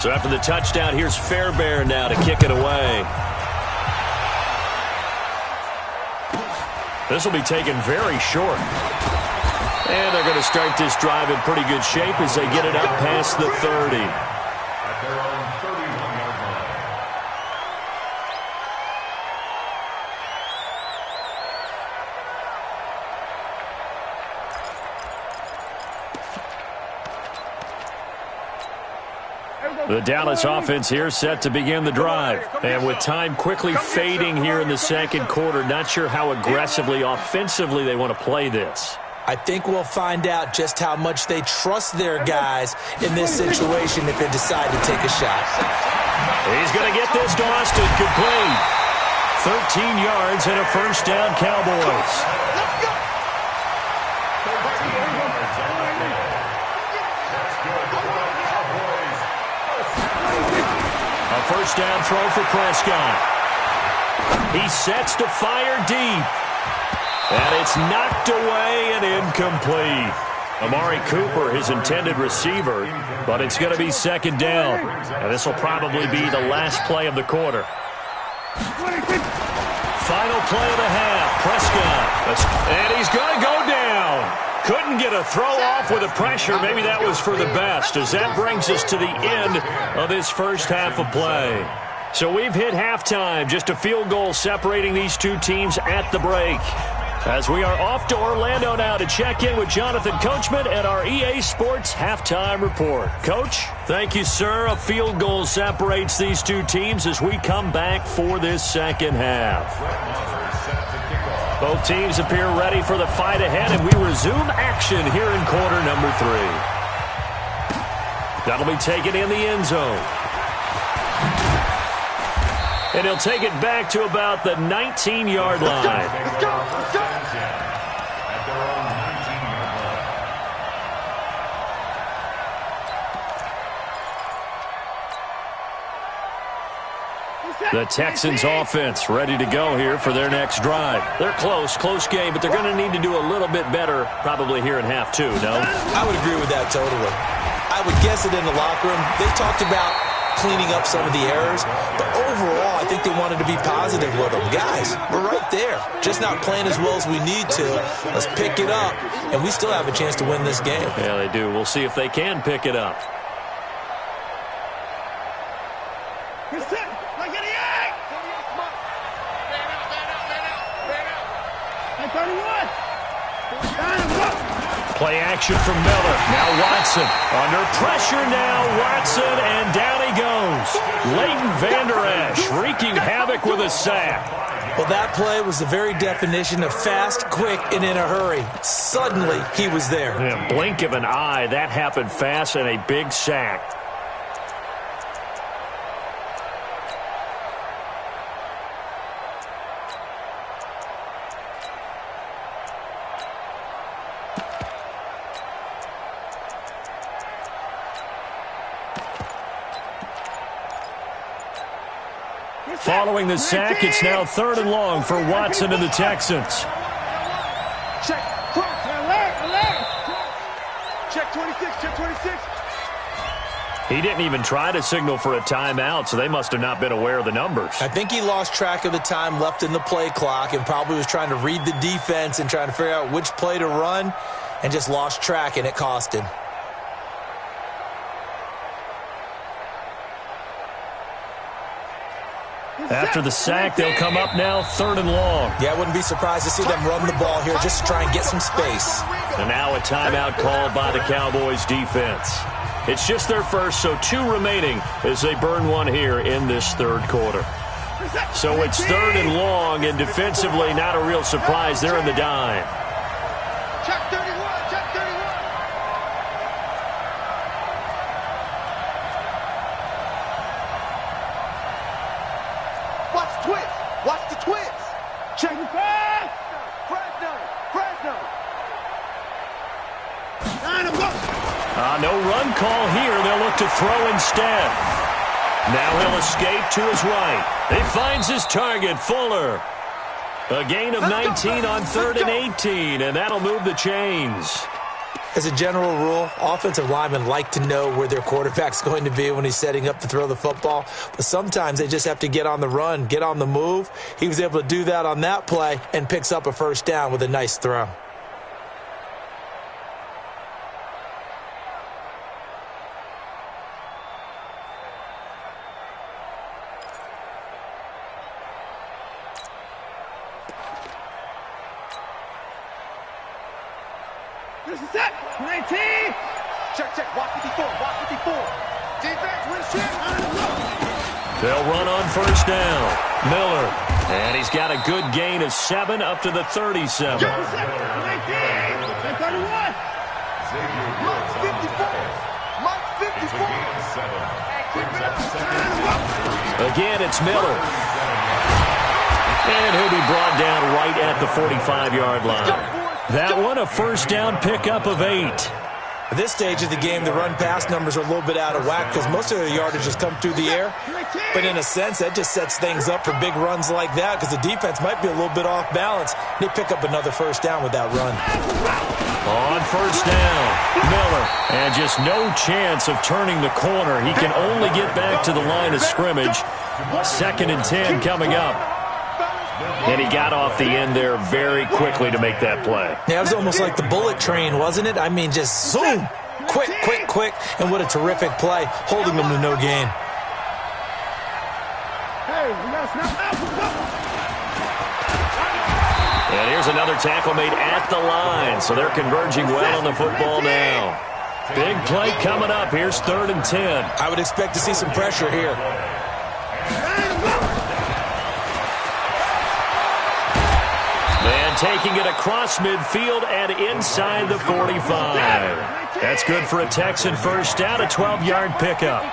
So after the touchdown, here's Fairbairn now to kick it away. This will be taken very short. And they're going to start this drive in pretty good shape as they get it up past the 30. At their own 31-yard line. The Dallas offense here set to begin the drive. And with time quickly fading here in the second quarter, not sure how aggressively, offensively they want to play this. I think we'll find out just how much they trust their guys in this situation if they decide to take a shot. He's going to get this to Austin complete. 13 yards and a first down, Cowboys. A first down throw for Prescott. He sets to fire deep. And it's knocked away and incomplete. Amari Cooper, his intended receiver, but it's going to be second down. And this will probably be the last play of the quarter. Final play of the half. Prescott. And he's going to go down. Couldn't get a throw off with the pressure. Maybe that was for the best, as that brings us to the end of this first half of play. So we've hit halftime. Just a field goal separating these two teams at the break. As we are off to Orlando now to check in with Jonathan Coachman and our EA Sports Halftime Report. Coach, thank you, sir. A field goal separates these two teams as we come back for this second half. Both teams appear ready for the fight ahead, and we resume action here in quarter number 3. That'll be taken in the end zone. And he'll take it back to about the 19-yard line. Let's go. At their own 19-yard line. The Texans offense ready to go here for their next drive. They're close game, but they're going to need to do a little bit better probably here in half 2, no? I would agree with that totally. I would guess it in the locker room. They talked about cleaning up some of the errors, but overall, I think they wanted to be positive with them. Guys, we're right there. Just not playing as well as we need to. Let's pick it up, and we still have a chance to win this game. Yeah, they do. We'll see if they can pick it up. Play action from Miller. Now Watson. Under pressure now, Watson, and down he goes. Leighton Vander Esch wreaking havoc with a sack. Well, that play was the very definition of fast, quick, and in a hurry. Suddenly, he was there. In a blink of an eye, that happened fast, and a big sack. Following the sack, it's now 3rd and long for Watson and the Texans. Check 26. He didn't even try to signal for a timeout, so they must have not been aware of the numbers. I think he lost track of the time left in the play clock and probably was trying to read the defense and trying to figure out which play to run and just lost track, and it cost him. After the sack, they'll come up now 3rd and long. Yeah, I wouldn't be surprised to see them run the ball here just to try and get some space. And now a timeout called by the Cowboys defense. It's just their first, so 2 remaining as they burn one here in this 3rd quarter. So it's 3rd and long, and defensively not a real surprise. They're in the dime. Check 31. Watch the twist. Check the pass. Fresno. No run call here. They'll look to throw instead. Now he'll escape to his right. He finds his target, Fuller. A gain of 19 on 3rd and 18, and that'll move the chains. As a general rule, offensive linemen like to know where their quarterback's going to be when he's setting up to throw the football. But sometimes they just have to get on the run, get on the move. He was able to do that on that play and picks up a first down with a nice throw. This is it. 19. Check. Watch 54. Defense wins shit. They'll run on first down. Miller. And he's got a good gain of 7 up to the 37. 19. 31. Mike 54. Again, it's Miller. And he'll be brought down right at the 45-yard line. That one, a first down pickup of 8. At this stage of the game, the run-pass numbers are a little bit out of whack because most of their yardage has come through the air. But in a sense, that just sets things up for big runs like that because the defense might be a little bit off balance. They pick up another first down with that run. On first down, Miller. And just no chance of turning the corner. He can only get back to the line of scrimmage. 2nd and 10 coming up. And he got off the end there very quickly to make that play. Yeah, it was almost like the bullet train, wasn't it? I mean, just zoom. Quick. And what a terrific play, holding them to no gain. And here's another tackle made at the line. So they're converging well on the football now. Big play coming up. Here's 3rd and 10. I would expect to see some pressure here. And taking it across midfield and inside the 45. That's good for a Texan first down, a 12-yard pickup.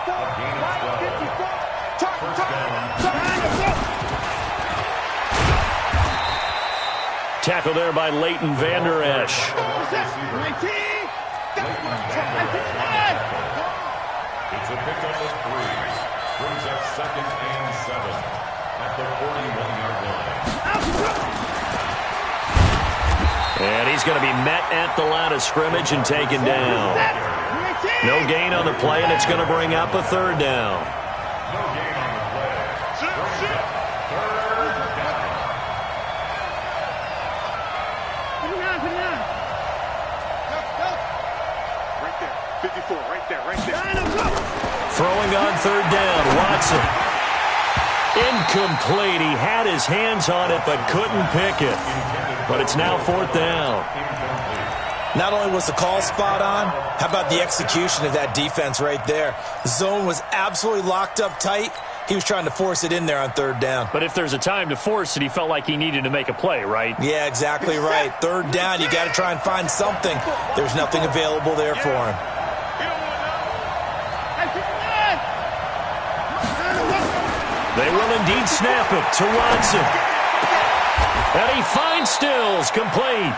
Tackle there by Leighton Vander Esch. It's a pickup of 3. Brings up 2nd and 7 at the 41-yard line. And he's going to be met at the line of scrimmage and taken down. No gain on the play, and it's going to bring up a 3rd down. No gain on the play. Brings up 3rd down. Right there. 54. Right there. Throwing on 3rd down, Watson. Incomplete. He had his hands on it but couldn't pick it. But it's now 4th down. Not only was the call spot on, how about the execution of that defense right there? The zone was absolutely locked up tight. He was trying to force it in there on 3rd down. But if there's a time to force it, he felt like he needed to make a play, right? Yeah, exactly right. 3rd down, you got to try and find something. There's nothing available there for him. They will indeed snap it to Watson. And he finds Stills, complete.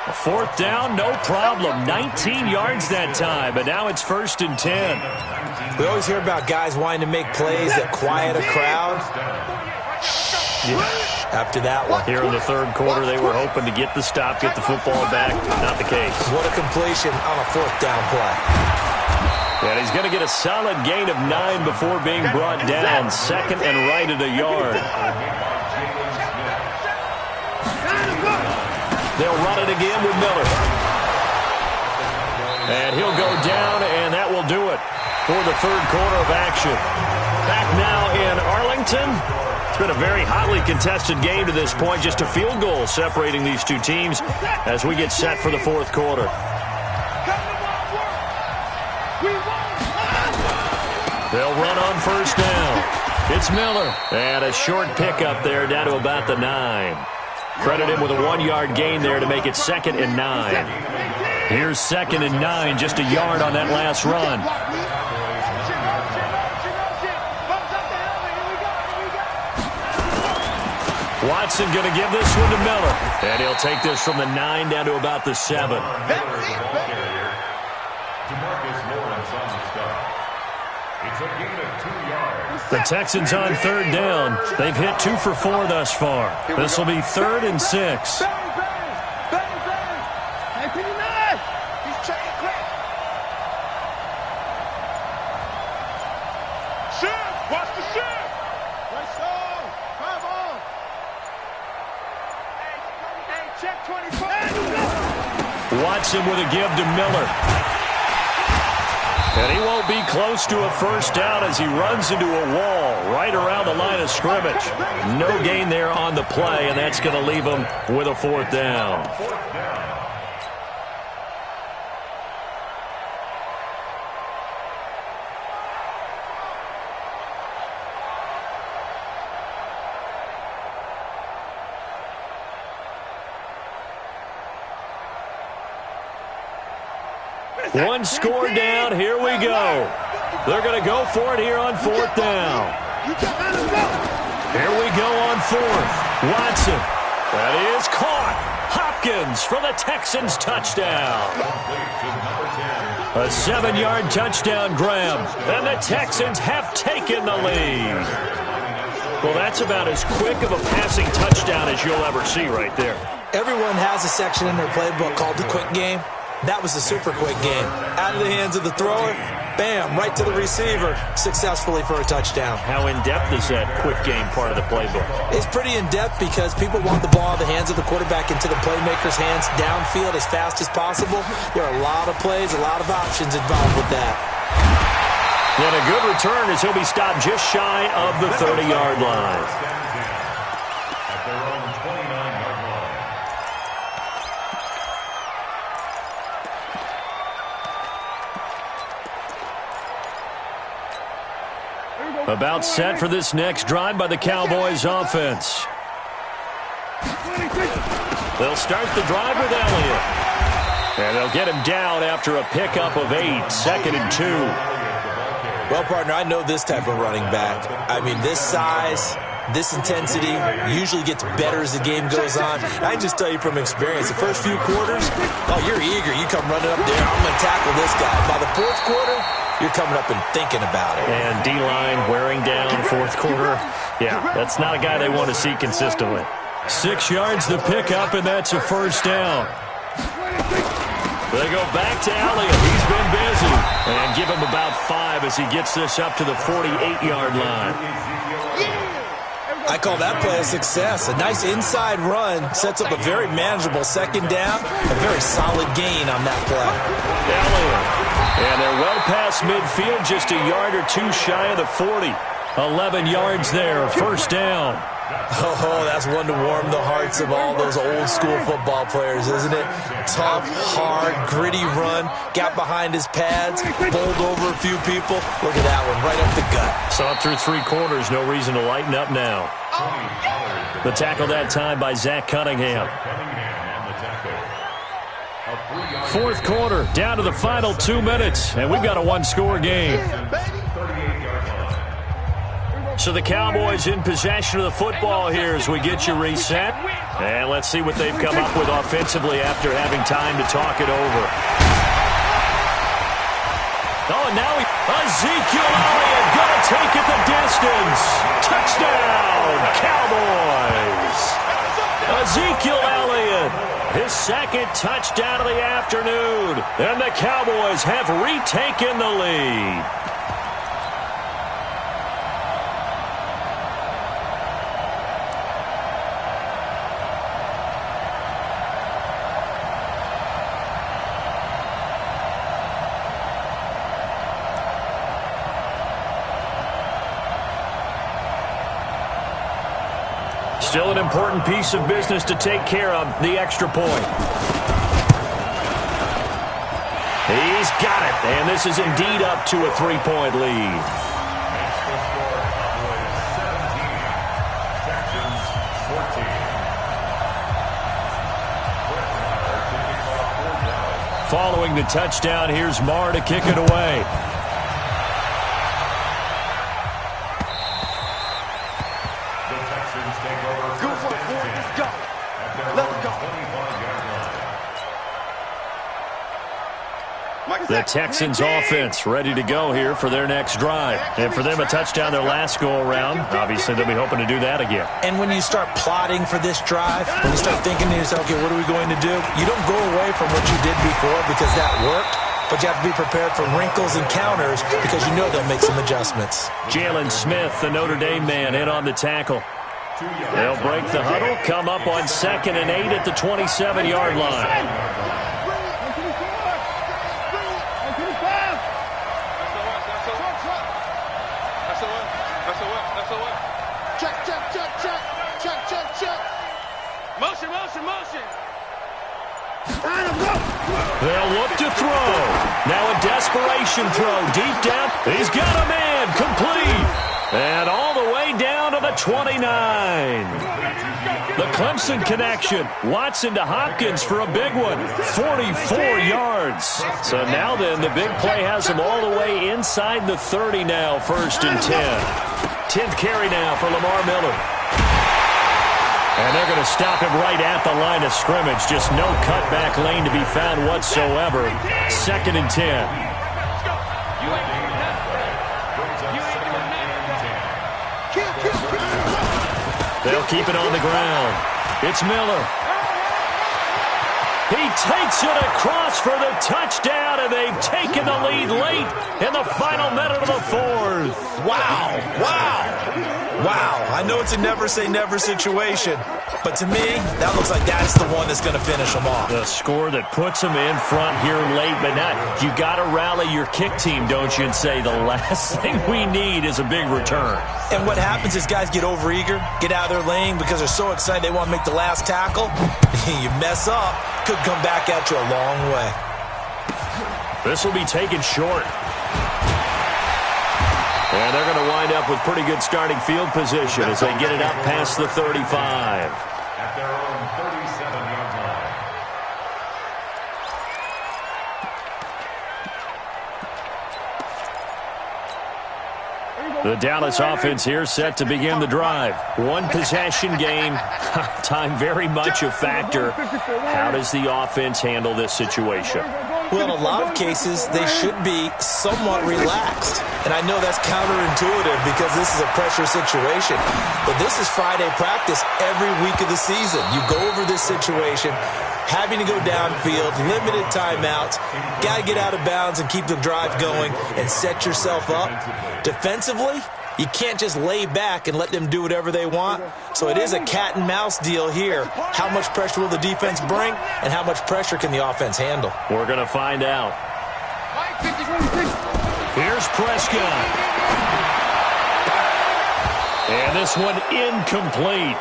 A 4th down, no problem. 19 yards that time, but now it's 1st and 10. We always hear about guys wanting to make plays that quiet a crowd. After that one. Here in the 3rd quarter, they were hoping to get the stop, get the football back. Not the case. What a completion on a 4th down play. And he's going to get a solid gain of 9 before being brought down. 2nd and right at a yard. They'll run it again with Miller. And he'll go down, and that will do it for the 3rd quarter of action. Back now in Arlington. It's been a very hotly contested game to this point. Just a field goal separating these two teams as we get set for the 4th quarter. They'll run on first down. It's Miller. And a short pickup there down to about the 9. Credit him with a 1-yard gain there to make it 2nd and 9. Here's 2nd and 9, just a yard on that last run. Watson going to give this one to Miller. And he'll take this from the 9 down to about the 7. The Texans on 3rd down. They've hit 2 for 4 thus far. This will be 3rd and 6. Shift. Watch the shift. Let's go. Come on. Hey, check 24. Watson with a give to Miller. And he won't be close to a first down as he runs into a wall right around the line of scrimmage. No gain there on the play, and that's going to leave him with a fourth down. One score down. Here we go. They're going to go for it here on fourth down. Here we go on fourth. Watson. That is caught. Hopkins for the Texans touchdown. A 7-yard touchdown grab. And the Texans have taken the lead. Well, that's about as quick of a passing touchdown as you'll ever see right there. Everyone has a section in their playbook called the quick game. That was a super quick game. Out of the hands of the thrower, bam, right to the receiver, successfully for a touchdown. How in-depth is that quick game part of the playbook? It's pretty in-depth because people want the ball in the hands of the quarterback into the playmaker's hands downfield as fast as possible. There are a lot of plays, a lot of options involved with that. And a good return as he'll be stopped just shy of the 30-yard line. About set for this next drive by the Cowboys offense. They'll start the drive with Elliott. And they'll get him down after a pickup of 8, 2nd and 2. Well, partner, I know this type of running back. I mean, this size, this intensity usually gets better as the game goes on. I can just tell you from experience, the first few quarters, oh, you're eager. You come running up there, I'm going to tackle this guy. By the fourth quarter, you're coming up and thinking about it. And D-line wearing down fourth quarter. Yeah, that's not a guy they want to see consistently. 6 yards the pickup, and that's a first down. They go back to Elliott. He's been busy. And give him about 5 as he gets this up to the 48-yard line. I call that play a success. A nice inside run sets up a very manageable second down. A very solid gain on that play. Elliott. And they're well past midfield, just a yard or 2 shy of the 40. 11 yards there, first down. Oh, that's one to warm the hearts of all those old school football players, isn't it? Tough, hard, gritty run, got behind his pads, bowled over a few people. Look at that one, right up the gut. Saw it through 3 quarters, no reason to lighten up now. The tackle that time by Zach Cunningham. Fourth quarter, down to the final 2 minutes, and we've got a 1-score game. So the Cowboys in possession of the football here as we get you reset. And let's see what they've come up with offensively after having time to talk it over. Oh, and now Ezekiel Elliott going to take it the distance. Touchdown, Cowboys. Ezekiel Elliott, his 2nd touchdown of the afternoon. And the Cowboys have retaken the lead. Still an important piece of business to take care of, the extra point. He's got it, and this is indeed up to a 3-point lead. Following the touchdown, here's Marr to kick it away. The Texans offense ready to go here for their next drive. And for them, a touchdown their last go-around. Obviously, they'll be hoping to do that again. And when you start plotting for this drive, when you start thinking to yourself, okay, what are we going to do? You don't go away from what you did before because that worked. but you have to be prepared for wrinkles and counters because you know they'll make some adjustments. Jalen Smith, the Notre Dame man, in on the tackle. They'll break the huddle, come up on 2nd and 8 at the 27-yard line. They'll look to throw. Now a desperation throw. Deep down. He's got a man. Complete. And all the way down to the 29. The Clemson connection. Watson to Hopkins for a big one. 44 yards. So now then, the big play has him all the way inside the 30 now. 1st and 10. 10th carry now for Lamar Miller. And they're going to stop him right at the line of scrimmage. Just no cutback lane to be found whatsoever. 2nd and 10. They'll keep it on the ground. It's Miller. He takes it across for the touchdown, and they've taken the lead late in the final minute of the 4th. Wow. Wow. I know it's a never-say-never situation, but to me, that looks like that's the one that's going to finish them off. The score that puts them in front here late, but not. You got to rally your kick team, don't you, and say the last thing we need is a big return. And what happens is guys get overeager, get out of their lane because they're so excited they want to make the last tackle. You mess up, could come back at you a long way. This will be taken short. And they're going to wind up with pretty good starting field position as they get it up past the 35. At their own 37-yard line. The Dallas offense here set to begin the drive. One possession game. Time very much a factor. How does the offense handle this situation? Well, in a lot of cases, they should be somewhat relaxed. And I know that's counterintuitive because this is a pressure situation. But this is Friday practice every week of the season. You go over this situation, having to go downfield, limited timeouts, got to get out of bounds and keep the drive going and set yourself up. Defensively, you can't just lay back and let them do whatever they want. So it is a cat and mouse deal here. How much pressure will the defense bring and how much pressure can the offense handle? We're going to find out. Here's Prescott. And this one incomplete.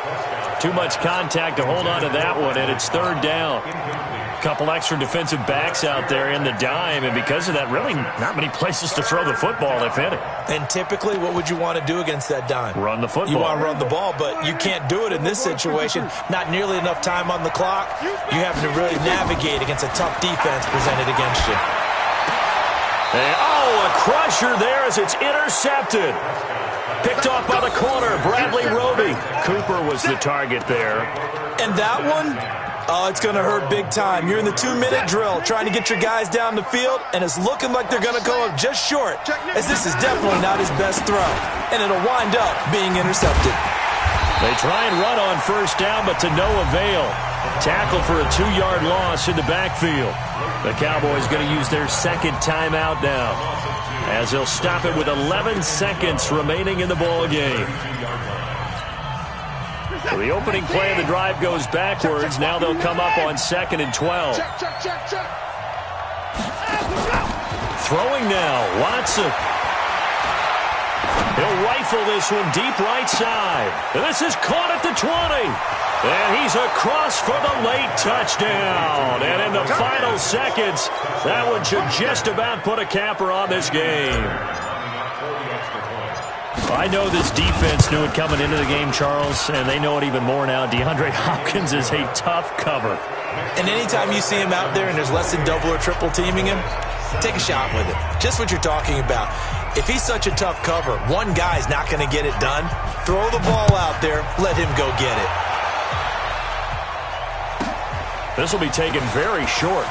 Too much contact to hold on to that one, and it's 3rd down. A couple extra defensive backs out there in the dime, and because of that, really not many places to throw the football, if any. And typically, what would you want to do against that dime? Run the football. You want to run the ball, but you can't do it in this situation. Not nearly enough time on the clock. You have to really navigate against a tough defense presented against you. And, a crusher there as it's intercepted. Picked off by the corner, Bradley Roby. Cooper was the target there. And that one, it's going to hurt big time. You're in the 2-minute drill trying to get your guys down the field, and it's looking like they're going to go up just short, as this is definitely not his best throw. And it'll wind up being intercepted. They try and run on 1st down, but to no avail. Tackle for a 2-yard loss in the backfield. The Cowboys going to use their 2nd timeout now, as they'll stop it with 11 seconds remaining in the ball game. So the opening play of the drive goes backwards. Now they'll come up on 2nd and 12. Throwing now, Watson. He'll rifle this one deep right side. And this is caught at the 20. And he's across for the late touchdown. And in the final seconds, that one should just about put a capper on this game. I know this defense knew it coming into the game, Charles, and they know it even more now. DeAndre Hopkins is a tough cover. And anytime you see him out there and there's less than double or triple teaming him, take a shot with it. Just what you're talking about. If he's such a tough cover, one guy's not going to get it done. Throw the ball out there. Let him go get it. This will be taken very short.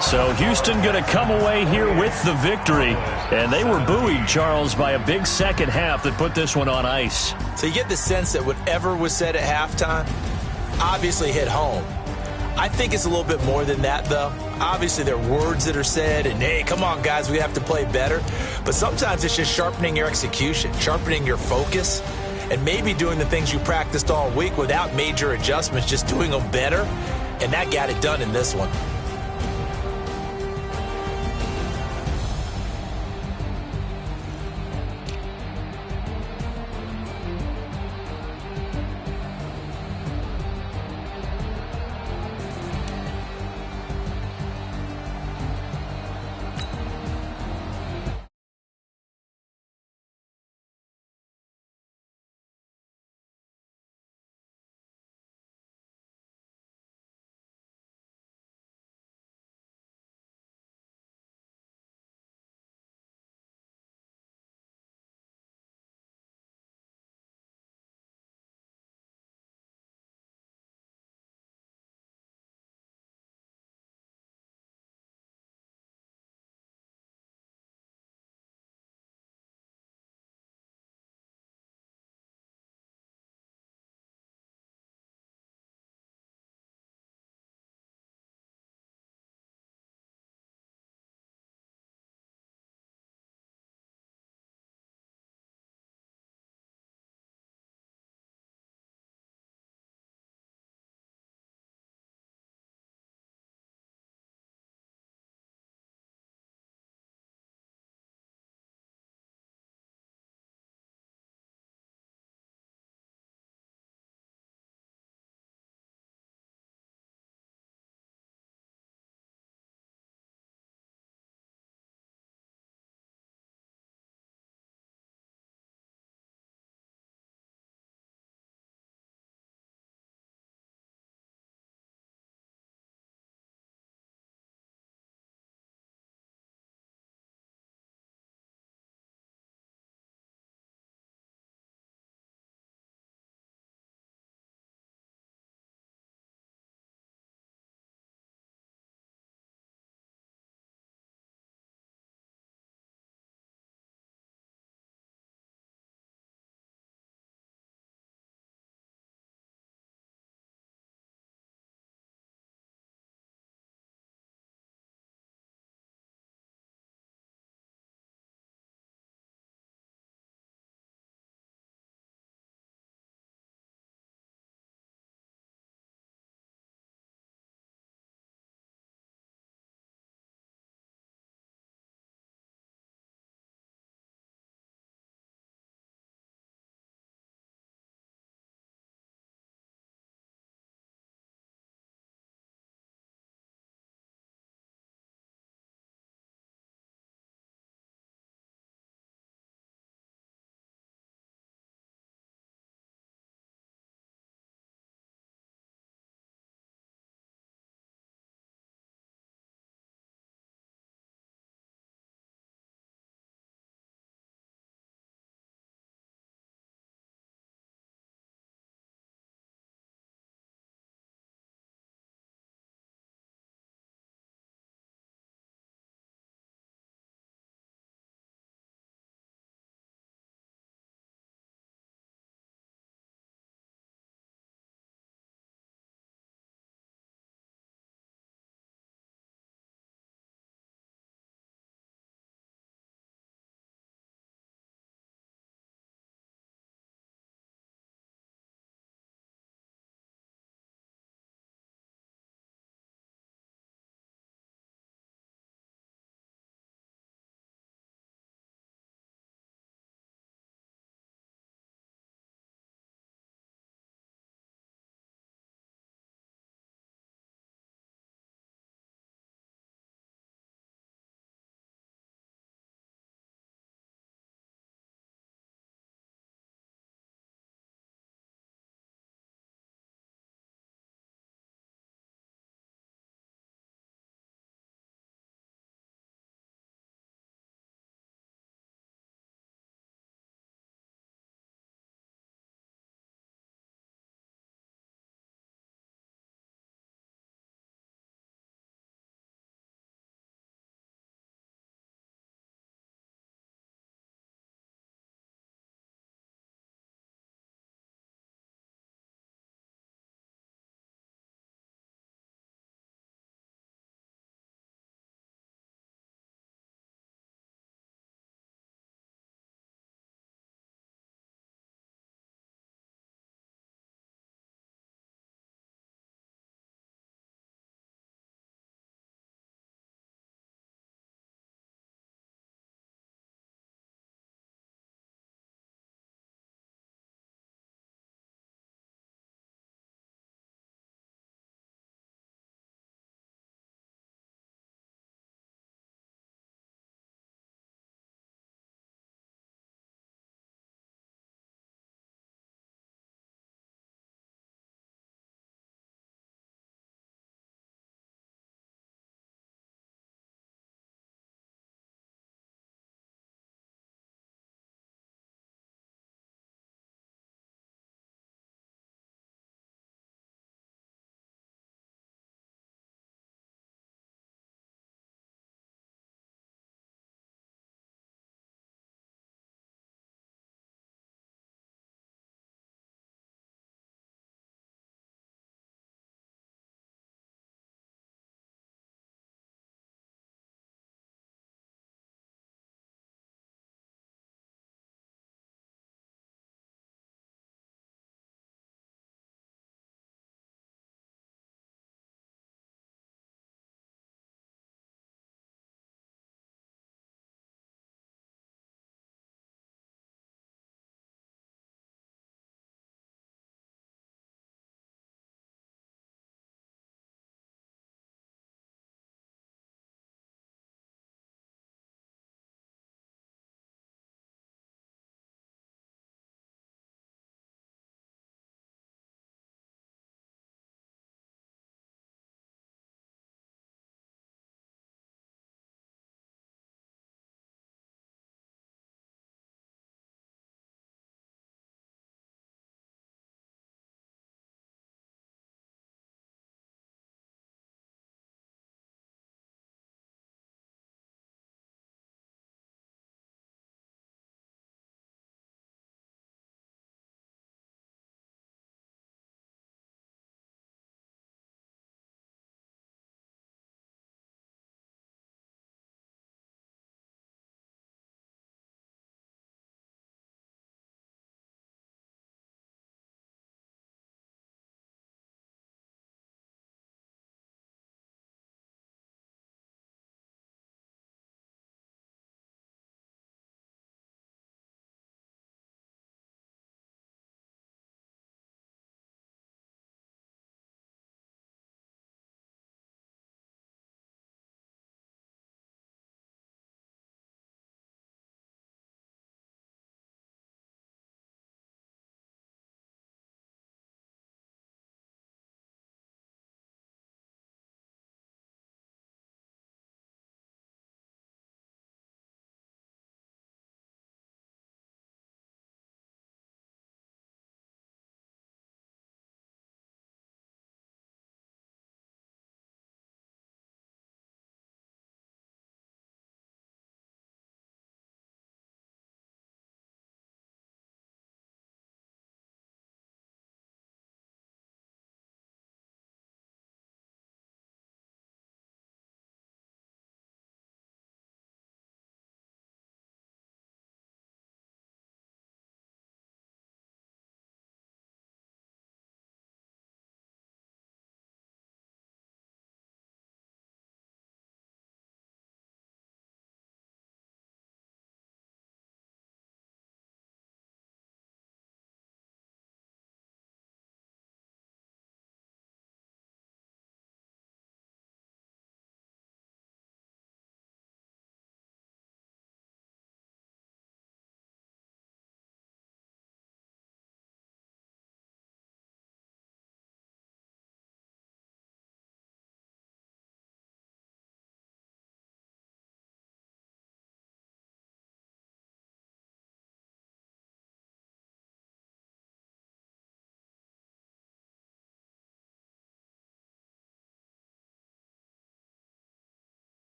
So Houston going to come away here with the victory. And they were buoyed, Charles, by a big second half that put this one on ice. So you get the sense that whatever was said at halftime, obviously hit home. I think it's a little bit more than that, though. Obviously, there are words that are said, and, hey, come on, guys, we have to play better. But sometimes it's just sharpening your execution, sharpening your focus, and maybe doing the things you practiced all week without major adjustments, just doing them better. And that got it done in this one.